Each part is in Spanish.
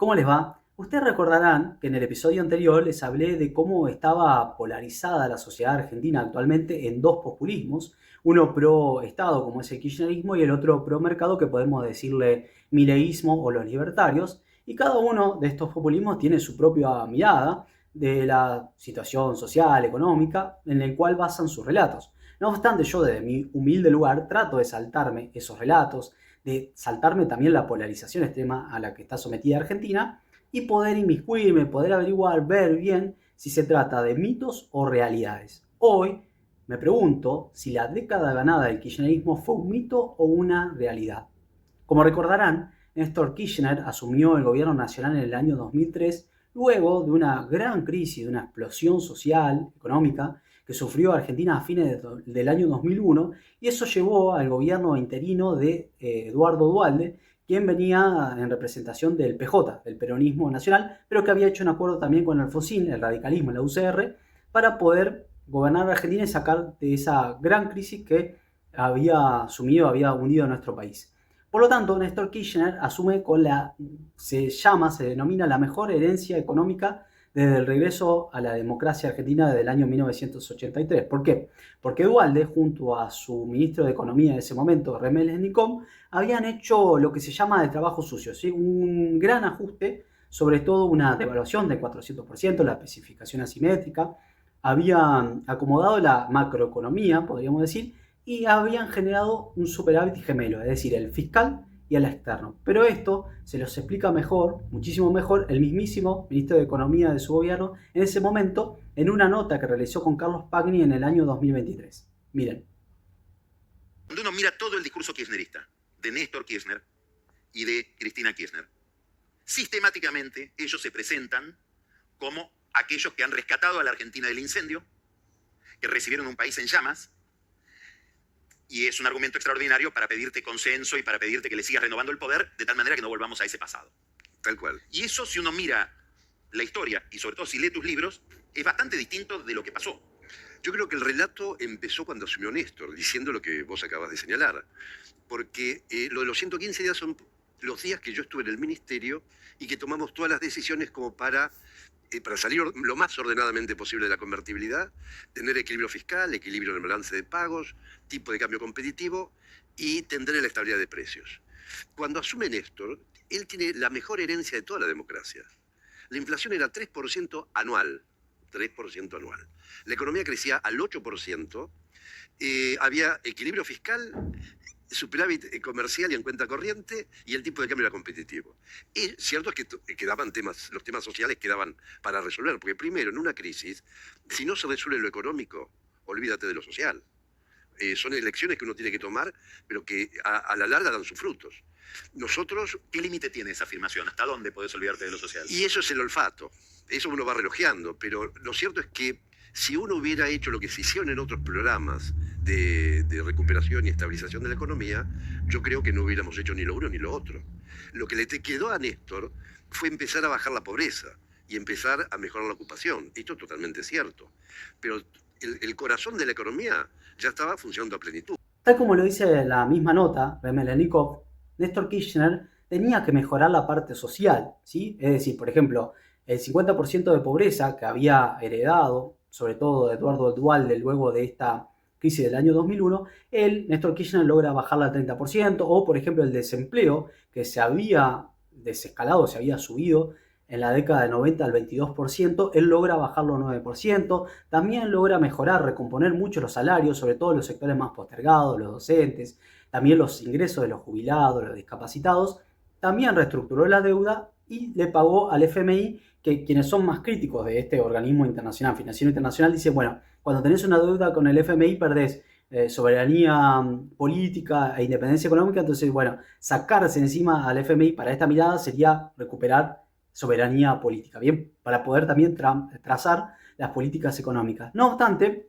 ¿Cómo les va? Ustedes recordarán que en el episodio anterior les hablé de cómo estaba polarizada la sociedad argentina actualmente en dos populismos, uno pro Estado como es el kirchnerismo y el otro pro mercado que podemos decirle mileísmo o los libertarios, y cada uno de estos populismos tiene su propia mirada de la situación social, económica, en el cual basan sus relatos. No obstante, yo desde mi humilde lugar trato de saltarme esos relatos, de saltarme también la polarización extrema a la que está sometida Argentina y poder inmiscuirme, poder averiguar, ver bien si se trata de mitos o realidades. Hoy me pregunto si la década ganada del kirchnerismo fue un mito o una realidad. Como recordarán, Néstor Kirchner asumió el gobierno nacional en el año 2003 luego de una gran crisis, de una explosión social, económica, que sufrió Argentina a fines del año 2001, y eso llevó al gobierno interino de Eduardo Duhalde, quien venía en representación del PJ, del peronismo nacional, pero que había hecho un acuerdo también con Alfonsín, el radicalismo, la UCR, para poder gobernar Argentina y sacar de esa gran crisis que había sumido, había hundido a nuestro país. Por lo tanto, Néstor Kirchner asume con se denomina la mejor herencia económica desde el regreso a la democracia argentina desde el año 1983. ¿Por qué? Porque Duhalde, junto a su ministro de Economía en ese momento, Remeles Nicom, habían hecho lo que se llama el trabajo sucio, ¿sí? Un gran ajuste, sobre todo una devaluación del 400%, la especificación asimétrica, habían acomodado la macroeconomía, podríamos decir, y habían generado un superávit gemelo, es decir, el fiscal y el externo. Pero esto se los explica mejor, muchísimo mejor, el mismísimo ministro de Economía de su gobierno en ese momento, en una nota que realizó con Carlos Pagni en el año 2023. Miren. Cuando uno mira todo el discurso kirchnerista, de Néstor Kirchner y de Cristina Kirchner, sistemáticamente ellos se presentan como aquellos que han rescatado a la Argentina del incendio, que recibieron un país en llamas, y es un argumento extraordinario para pedirte consenso y para pedirte que le sigas renovando el poder, de tal manera que no volvamos a ese pasado. Tal cual. Y eso, si uno mira la historia, y sobre todo si lee tus libros, es bastante distinto de lo que pasó. Yo creo que el relato empezó cuando asumió Néstor, diciendo lo que vos acabas de señalar. Porque lo de los 115 días son los días que yo estuve en el ministerio y que tomamos todas las decisiones como para salir lo más ordenadamente posible de la convertibilidad, tener equilibrio fiscal, equilibrio en el balance de pagos, tipo de cambio competitivo y tender la estabilidad de precios. Cuando asume Néstor, él tiene la mejor herencia de toda la democracia. La inflación era 3% anual. 3% anual. La economía crecía al 8%, había equilibrio fiscal, superávit comercial y en cuenta corriente, y el tipo de cambio era competitivo. Y cierto es que quedaban los temas sociales quedaban para resolver, porque primero, en una crisis, si no se resuelve lo económico, olvídate de lo social. Son elecciones que uno tiene que tomar, pero que a la larga dan sus frutos. Nosotros... ¿Qué límite tiene esa afirmación? ¿Hasta dónde podés olvidarte de lo social? Y eso es el olfato. Eso uno va relojeando, pero lo cierto es que si uno hubiera hecho lo que se hicieron en otros programas de recuperación y estabilización de la economía, yo creo que no hubiéramos hecho ni lo uno ni lo otro. Lo que le quedó a Néstor fue empezar a bajar la pobreza y empezar a mejorar la ocupación. Esto es totalmente cierto. Pero el corazón de la economía ya estaba funcionando a plenitud. Tal como lo dice la misma nota, Remelenikov, Néstor Kirchner tenía que mejorar la parte social, ¿sí? Es decir, por ejemplo, el 50% de pobreza que había heredado, sobre todo de Eduardo Duhalde luego de esta crisis del año 2001, Néstor Kirchner logra bajarla al 30%, o por ejemplo el desempleo que se había desescalado, se había subido en la década de 90 al 22%, él logra bajarlo al 9%, también logra mejorar, recomponer mucho los salarios, sobre todo en los sectores más postergados, los docentes, también los ingresos de los jubilados, los discapacitados, también reestructuró la deuda y le pagó al FMI, que quienes son más críticos de este organismo internacional, financiero internacional, dicen, bueno, cuando tenés una deuda con el FMI perdés soberanía política e independencia económica, entonces, bueno, sacarse encima al FMI para esta mirada sería recuperar soberanía política, bien, para poder también trazar las políticas económicas. No obstante,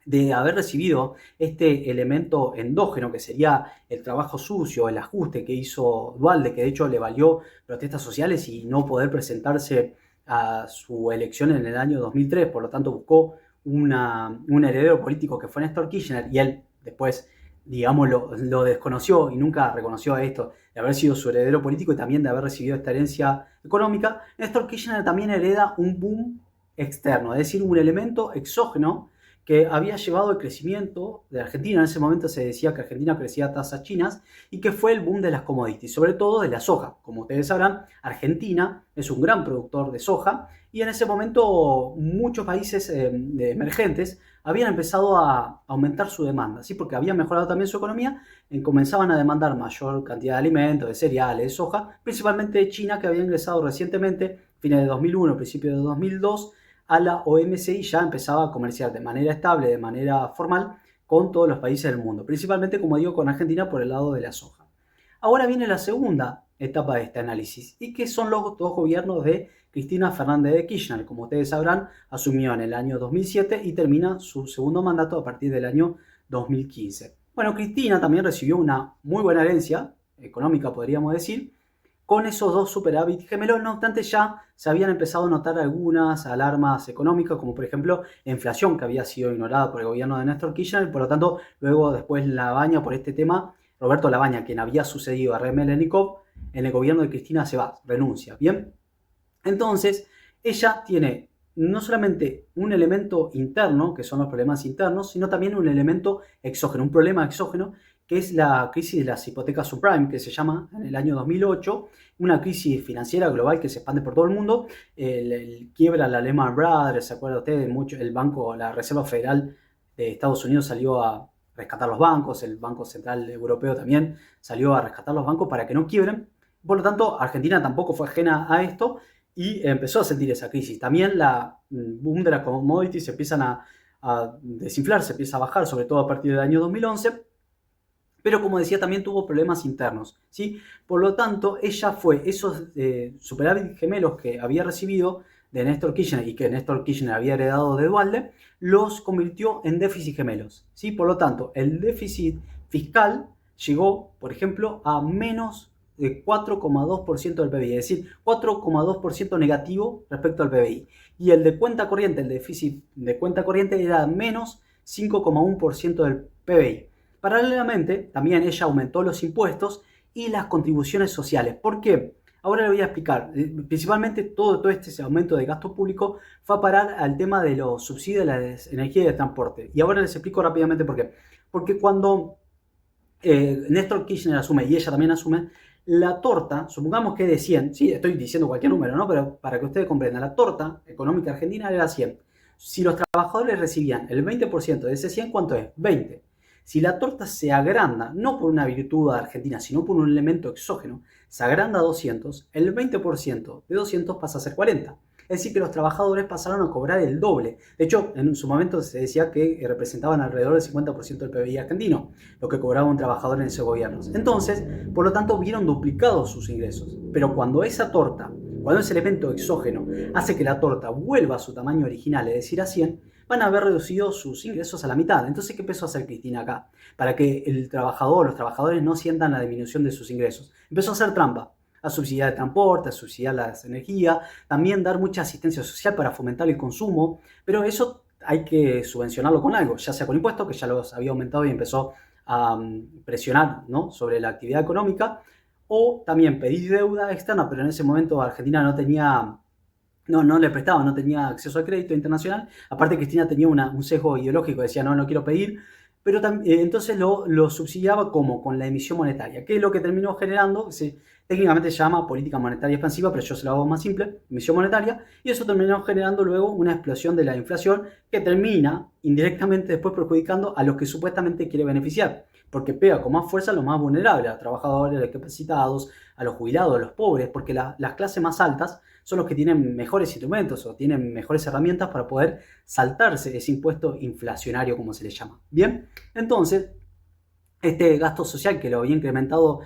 de haber recibido este elemento endógeno que sería el trabajo sucio, el ajuste que hizo Duhalde, que de hecho le valió protestas sociales y no poder presentarse a su elección en el año 2003, por lo tanto buscó un heredero político que fue Néstor Kirchner y él después digamos, lo desconoció y nunca reconoció esto de haber sido su heredero político y también de haber recibido esta herencia económica, Néstor Kirchner también hereda un boom externo, es decir, un elemento exógeno que había llevado el crecimiento de Argentina. En ese momento se decía que Argentina crecía a tasas chinas y que fue el boom de las commodities, sobre todo de la soja. Como ustedes sabrán, Argentina es un gran productor de soja y en ese momento muchos países emergentes habían empezado a aumentar su demanda, ¿sí? Porque habían mejorado también su economía y comenzaban a demandar mayor cantidad de alimentos, de cereales, de soja, principalmente China, que había ingresado recientemente, fines de 2001, principios de 2002, a la OMC y ya empezaba a comerciar de manera estable, de manera formal, con todos los países del mundo, principalmente, como digo, con Argentina por el lado de la soja. Ahora viene la segunda etapa de este análisis, y que son los dos gobiernos de Cristina Fernández de Kirchner. Como ustedes sabrán, asumió en el año 2007 y termina su segundo mandato a partir del año 2015. Bueno, Cristina también recibió una muy buena herencia económica, podríamos decir, con esos dos superávit gemelos. No obstante, ya se habían empezado a notar algunas alarmas económicas, como por ejemplo la inflación, que había sido ignorada por el gobierno de Néstor Kirchner, y por lo tanto, luego después Labaña, por este tema, Roberto Labaña, quien había sucedido a Rem Lenikov, en el gobierno de Cristina se va, renuncia. Bien, entonces ella tiene no solamente un elemento interno, que son los problemas internos, sino también un elemento exógeno, un problema exógeno, que es la crisis de las hipotecas subprime, que se llama en el año 2008, una crisis financiera global que se expande por todo el mundo. Quiebra la Lehman Brothers, ¿se acuerda usted? El banco, la Reserva Federal de Estados Unidos salió a rescatar los bancos, el Banco Central Europeo también salió a rescatar los bancos para que no quiebren. Por lo tanto, Argentina tampoco fue ajena a esto y empezó a sentir esa crisis. También la boom de las commodities se empiezan a desinflar, se empieza a bajar, sobre todo a partir del año 2011. Pero como decía, también tuvo problemas internos, ¿sí? Por lo tanto, ella fue esos superávit gemelos que había recibido de Néstor Kirchner y que Néstor Kirchner había heredado de Duhalde, los convirtió en déficit gemelos, ¿sí? Por lo tanto, el déficit fiscal llegó, por ejemplo, a menos de 4,2% del PBI, es decir, 4,2% negativo respecto al PBI. Y el de cuenta corriente, el déficit de cuenta corriente era menos 5,1% del PBI. Paralelamente, también ella aumentó los impuestos y las contribuciones sociales. ¿Por qué? Ahora le voy a explicar. Principalmente todo este aumento de gasto público fue a parar al tema de los subsidios de la energía y de transporte. Y ahora les explico rápidamente por qué. Porque cuando Néstor Kirchner asume y ella también asume, la torta, supongamos que de 100, sí, estoy diciendo cualquier número, ¿no? Pero para que ustedes comprendan, la torta económica argentina era 100. Si los trabajadores recibían el 20% de ese 100, ¿cuánto es? 20. Si la torta se agranda, no por una virtud de Argentina, sino por un elemento exógeno, se agranda a 200, el 20% de 200 pasa a ser 40. Es decir, que los trabajadores pasaron a cobrar el doble. De hecho, en su momento se decía que representaban alrededor del 50% del PBI argentino, lo que cobraba un trabajador en esos gobiernos. Entonces, por lo tanto, vieron duplicados sus ingresos. Pero cuando esa torta, cuando ese elemento exógeno hace que la torta vuelva a su tamaño original, es decir, a 100, van a haber reducido sus ingresos a la mitad. Entonces, ¿qué empezó a hacer Cristina acá? Para que los trabajadores no sientan la disminución de sus ingresos. Empezó a hacer trampa, a subsidiar el transporte, a subsidiar la energía, también dar mucha asistencia social para fomentar el consumo, pero eso hay que subvencionarlo con algo, ya sea con impuestos, que ya los había aumentado y empezó a presionar, ¿no?, sobre la actividad económica, o también pedir deuda externa, pero en ese momento Argentina no le prestaba, no tenía acceso al crédito internacional. Aparte, Cristina tenía un sesgo ideológico, decía no quiero pedir, pero entonces lo subsidiaba como con la emisión monetaria, que es lo que terminó generando, técnicamente se llama política monetaria expansiva, pero yo se lo hago más simple, emisión monetaria, y eso terminó generando luego una explosión de la inflación que termina indirectamente después perjudicando a los que supuestamente quiere beneficiar, porque pega con más fuerza a los más vulnerables, a los trabajadores, a los discapacitados, a los jubilados, a los pobres, porque las clases más altas son los que tienen mejores instrumentos o tienen mejores herramientas para poder saltarse ese impuesto inflacionario, como se le llama. Bien, entonces, este gasto social que lo había incrementado,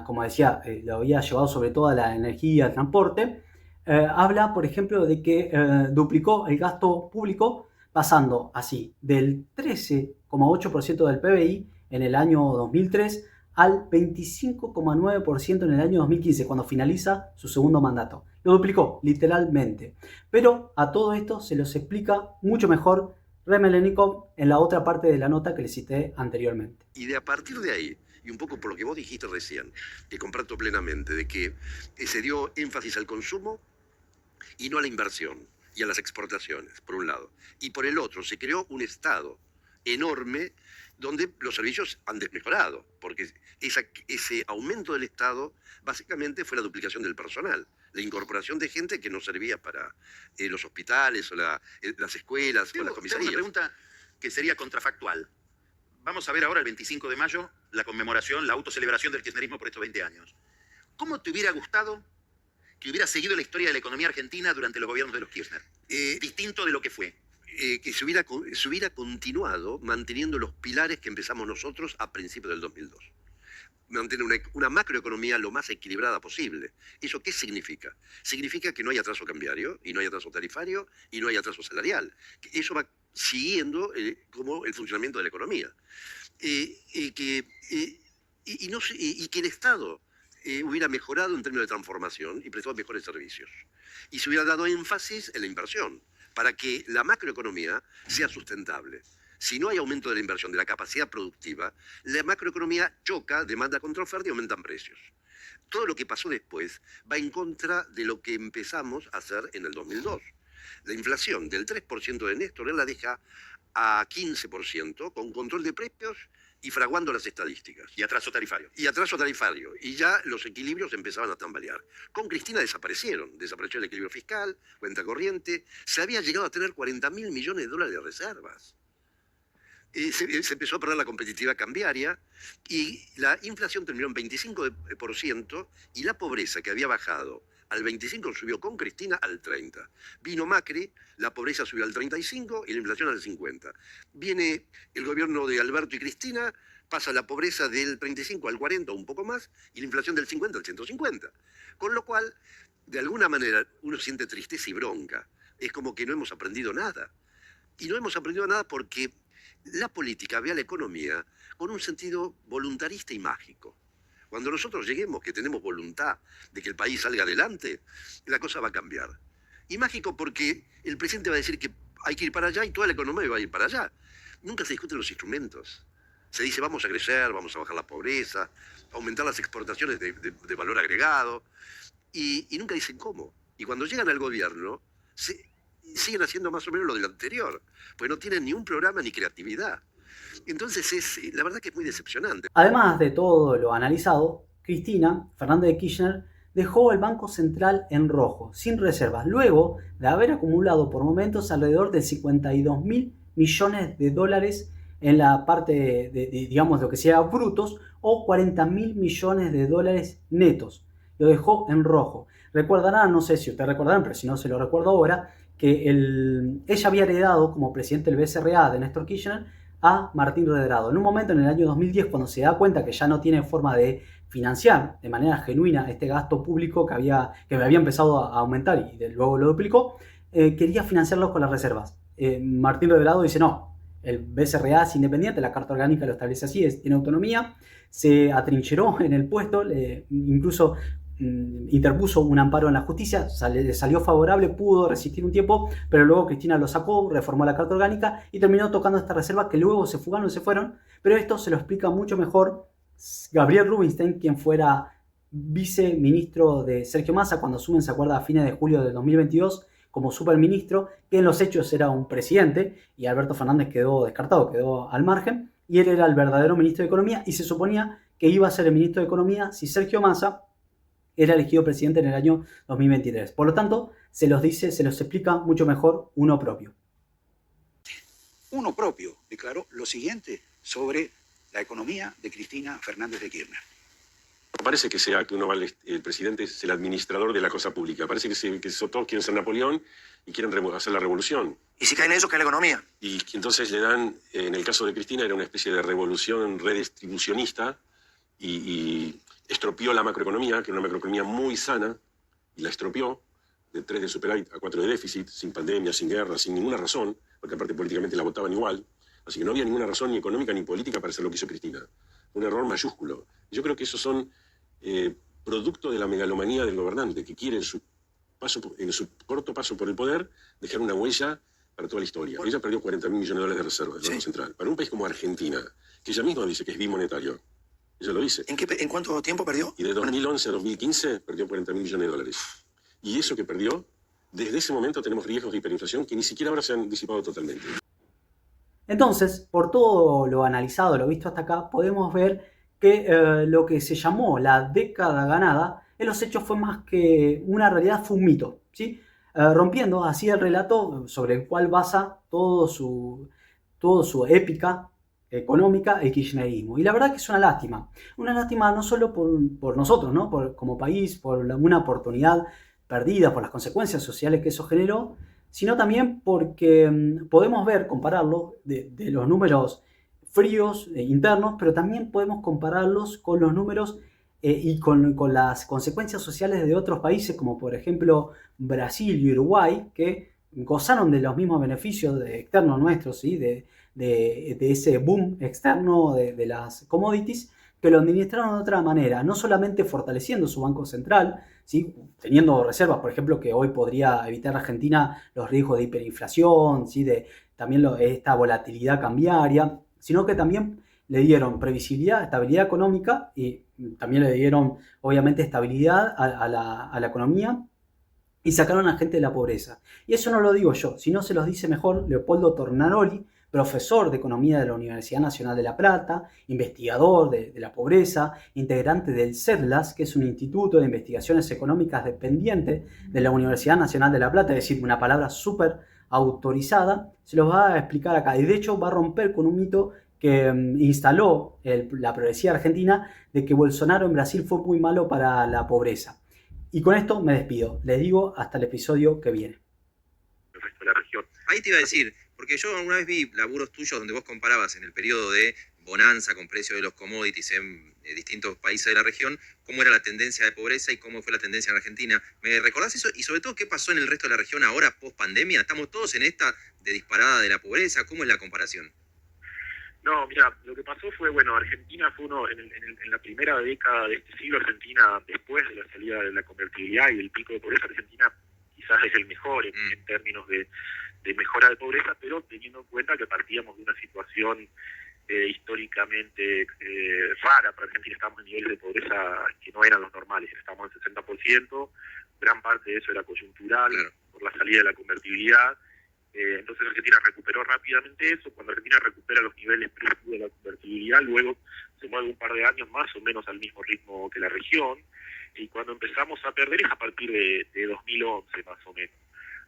como decía, lo había llevado sobre todo a la energía, al transporte, habla, por ejemplo, de que duplicó el gasto público, pasando así del 13,8% del PBI en el año 2003 al 25,9% en el año 2015, cuando finaliza su segundo mandato. Lo duplicó, literalmente. Pero a todo esto se los explica mucho mejor Remelenikov en la otra parte de la nota que le cité anteriormente. Y de a partir de ahí, y un poco por lo que vos dijiste recién, que comparto plenamente, de que se dio énfasis al consumo y no a la inversión y a las exportaciones, por un lado. Y por el otro, se creó un Estado enorme donde los servicios han desmejorado, porque ese aumento del Estado básicamente fue la duplicación del personal, la incorporación de gente que no servía para los hospitales o las escuelas o las Tengo comisarías. una pregunta que sería contrafactual. Vamos a ver ahora el 25 de mayo la conmemoración, la autocelebración del kirchnerismo por estos 20 años. ¿Cómo te hubiera gustado que hubiera seguido la historia de la economía argentina durante los gobiernos de los Kirchner? Distinto de lo que fue. Que se hubiera continuado manteniendo los pilares que empezamos nosotros a principios del 2002. Mantener una macroeconomía lo más equilibrada posible. ¿Eso qué significa? Significa que no hay atraso cambiario, y no hay atraso tarifario, y no hay atraso salarial. Eso va siguiendo como el funcionamiento de la economía. Y que el Estado hubiera mejorado en términos de transformación y prestado mejores servicios. Y se hubiera dado énfasis en la inversión, para que la macroeconomía sea sustentable. Si no hay aumento de la inversión, de la capacidad productiva, la macroeconomía choca, demanda contra oferta y aumentan precios. Todo lo que pasó después va en contra de lo que empezamos a hacer en el 2002. La inflación del 3% de Néstor, él la deja a 15%, con control de precios y fraguando las estadísticas. Y atraso tarifario. Y atraso tarifario. Y ya los equilibrios empezaban a tambalear. Con Cristina desaparecieron. Desapareció el equilibrio fiscal, cuenta corriente. Se había llegado a tener 40.000 millones de dólares de reservas. Se empezó a perder la competitividad cambiaria y la inflación terminó en 25% y la pobreza, que había bajado al 25, subió con Cristina al 30. Vino Macri, la pobreza subió al 35 y la inflación al 50. Viene el gobierno de Alberto y Cristina, pasa la pobreza del 35 al 40, un poco más, y la inflación del 50 al 150. Con lo cual, de alguna manera, uno siente tristeza y bronca. Es como que no hemos aprendido nada. Y no hemos aprendido nada porque la política ve a la economía con un sentido voluntarista y mágico. Cuando nosotros lleguemos, que tenemos voluntad de que el país salga adelante, la cosa va a cambiar. Y mágico porque el presidente va a decir que hay que ir para allá y toda la economía va a ir para allá. Nunca se discuten los instrumentos. Se dice vamos a crecer, vamos a bajar la pobreza, aumentar las exportaciones de valor agregado, y nunca dicen cómo. Y cuando llegan al gobierno, siguen haciendo más o menos lo del anterior, pues no tienen ni un programa ni creatividad. Entonces la verdad que es muy decepcionante. Además de todo lo analizado, Cristina Fernández de Kirchner dejó el Banco Central en rojo, sin reservas, luego de haber acumulado por momentos alrededor de 52.000 millones de dólares en la parte digamos, lo que sea brutos, o 40.000 millones de dólares netos. Lo dejó en rojo. Recordarán, no sé si ustedes recordarán, pero si no se lo recuerdo ahora, que ella había heredado como presidente del BCRA de Néstor Kirchner a Martín Redrado. En un momento, en el año 2010, cuando se da cuenta que ya no tiene forma de financiar de manera genuina este gasto público que había empezado a aumentar y luego lo duplicó, quería financiarlo con las reservas. Martín Redrado dice no, el BCRA es independiente, la Carta Orgánica lo establece así, tiene autonomía, se atrincheró en el puesto, incluso interpuso un amparo en la justicia, salió favorable, pudo resistir un tiempo, pero luego Cristina lo sacó, reformó la Carta Orgánica y terminó tocando esta reserva que luego se fugaron y se fueron, pero esto se lo explica mucho mejor Gabriel Rubinstein, quien fuera viceministro de Sergio Massa cuando asumen, se acuerda, a fines de julio del 2022 como superministro, que en los hechos era un presidente y Alberto Fernández quedó descartado, quedó al margen, y él era el verdadero ministro de Economía y se suponía que iba a ser el ministro de Economía si Sergio Massa era elegido presidente en el año 2023. Por lo tanto, se los explica mucho mejor uno propio. Uno propio declaró lo siguiente sobre la economía de Cristina Fernández de Kirchner. No parece que sea que el presidente es el administrador de la cosa pública. Parece que todos quieren ser Napoleón y quieren hacer la revolución. Y si caen en eso, cae la economía. Y entonces le dan, en el caso de Cristina, era una especie de revolución redistribucionista y estropeó la macroeconomía, que era una macroeconomía muy sana, y la estropeó de 3 de superávit a 4 de déficit, sin pandemia, sin guerra, sin ninguna razón, porque aparte políticamente la votaban igual. Así que no había ninguna razón ni económica ni política para hacer lo que hizo Cristina. Un error mayúsculo. Y yo creo que esos son producto de la megalomanía del gobernante, que quiere en su corto paso por el poder dejar una huella para toda la historia. Ella perdió 40.000 millones de dólares de reservas del Banco Central. Para un país como Argentina, que ella misma dice que es bimonetario, ella lo dice. ¿En cuánto tiempo perdió? Y de 2011 a 2015 perdió 40.000 millones de dólares. Y eso que perdió, desde ese momento tenemos riesgos de hiperinflación que ni siquiera ahora se han disipado totalmente. Entonces, por todo lo analizado, lo visto hasta acá, podemos ver que lo que se llamó la década ganada, en los hechos fue más que una realidad, fue un mito, ¿sí? Rompiendo así el relato sobre el cual basa todo su épica económica el kirchnerismo. Y la verdad que es una lástima no solo por nosotros, ¿no? Como país, por una oportunidad perdida, por las consecuencias sociales que eso generó, sino también porque podemos ver, compararlo de los números fríos internos, pero también podemos compararlos con los números y con las consecuencias sociales de otros países, como por ejemplo Brasil y Uruguay, que gozaron de los mismos beneficios externos nuestros, ¿sí? de ese boom externo de las commodities, que lo administraron de otra manera, no solamente fortaleciendo su banco central, ¿sí? Teniendo reservas, por ejemplo, que hoy podría evitar Argentina los riesgos de hiperinflación, ¿sí? También esta volatilidad cambiaria, sino que también le dieron previsibilidad, estabilidad económica y también le dieron, obviamente, estabilidad a la economía y sacaron a la gente de la pobreza. Y eso no lo digo yo, sino se los dice mejor Leopoldo Tornaroli, profesor de Economía de la Universidad Nacional de La Plata, investigador de la pobreza, integrante del CEDLAS, que es un instituto de investigaciones económicas dependiente de la Universidad Nacional de La Plata, es decir, una palabra súper autorizada, se los va a explicar acá. Y de hecho va a romper con un mito que instaló la progresía argentina de que Bolsonaro en Brasil fue muy malo para la pobreza. Y con esto me despido. Les digo hasta el episodio que viene. El resto de la región. Ahí te iba a decir, porque yo una vez vi laburos tuyos donde vos comparabas en el periodo de bonanza con precios de los commodities en distintos países de la región, cómo era la tendencia de pobreza y cómo fue la tendencia en Argentina. ¿Me recordás eso? Y sobre todo, ¿qué pasó en el resto de la región ahora post pandemia? ¿Estamos todos en esta de disparada de la pobreza? ¿Cómo es la comparación? No, mira, lo que pasó fue, bueno, Argentina fue en la primera década de este siglo, Argentina, después de la salida de la convertibilidad y del pico de pobreza, Argentina quizás es el mejor en términos de mejora de pobreza, pero teniendo en cuenta que partíamos de una situación históricamente rara para Argentina. Estábamos en niveles de pobreza que no eran los normales, estábamos en 60%, gran parte de eso era coyuntural, claro, por la salida de la convertibilidad. Entonces Argentina recuperó rápidamente eso. Cuando Argentina recupera los niveles previos de la convertibilidad, luego se mueve un par de años más o menos al mismo ritmo que la región, y cuando empezamos a perder es a partir de 2011 más o menos.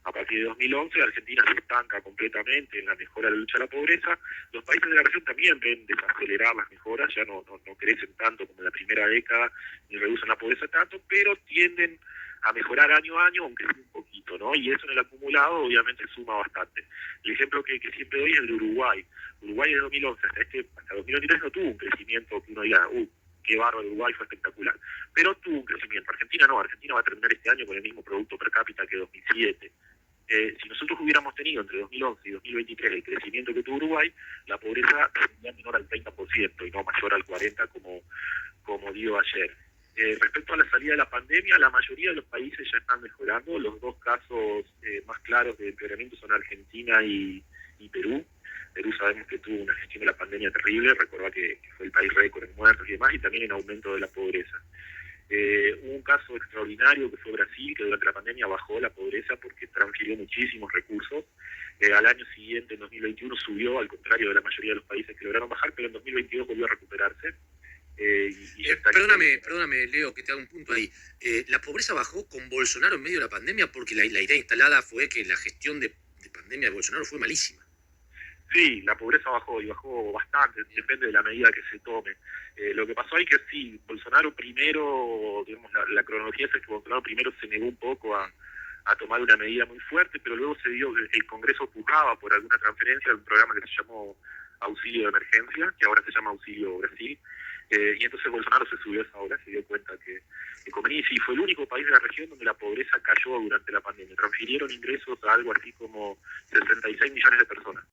A partir de 2011 Argentina se estanca completamente en la mejora de la lucha a la pobreza. Los países de la región también ven desacelerar las mejoras, ya no crecen tanto como en la primera década, ni reducen la pobreza tanto, pero tienden a mejorar año a año, aunque sea un poquito, ¿no? Y eso en el acumulado obviamente suma bastante. El ejemplo que siempre doy es el de Uruguay. Uruguay de 2011 hasta 2023 no tuvo un crecimiento que uno diga, qué bárbaro, Uruguay fue espectacular. Pero tuvo un crecimiento. Argentina no, Argentina va a terminar este año con el mismo producto per cápita que 2007. Si nosotros hubiéramos tenido entre 2011 y 2023 el crecimiento que tuvo Uruguay, la pobreza sería menor al 30% y no mayor al 40% como dio ayer. Respecto a la salida de la pandemia, la mayoría de los países ya están mejorando. Los dos casos más claros de empeoramiento son Argentina y Perú. Perú sabemos que tuvo una gestión de la pandemia terrible, recordá que fue el país récord en muertos y demás, y también en aumento de la pobreza. Hubo un caso extraordinario que fue Brasil, que durante la pandemia bajó la pobreza porque transfirió muchísimos recursos. Al año siguiente, en 2021, subió, al contrario de la mayoría de los países que lograron bajar, pero en 2022 volvió a recuperarse. Perdóname, Leo, que te haga un punto ahí. La pobreza bajó con Bolsonaro en medio de la pandemia porque la idea instalada fue que la gestión de pandemia de Bolsonaro fue malísima. Sí, la pobreza bajó y bajó bastante, depende de la medida que se tome. Lo que pasó ahí que sí, Bolsonaro primero, digamos, la cronología es que Bolsonaro primero se negó un poco a tomar una medida muy fuerte, pero luego se dio, el Congreso pujaba por alguna transferencia de un programa que se llamó Auxilio de Emergencia, que ahora se llama Auxilio Brasil, y entonces Bolsonaro se subió a esa hora, se dio cuenta que convenía, y sí, fue el único país de la región donde la pobreza cayó durante la pandemia. Transfirieron ingresos a algo así como 66 millones de personas.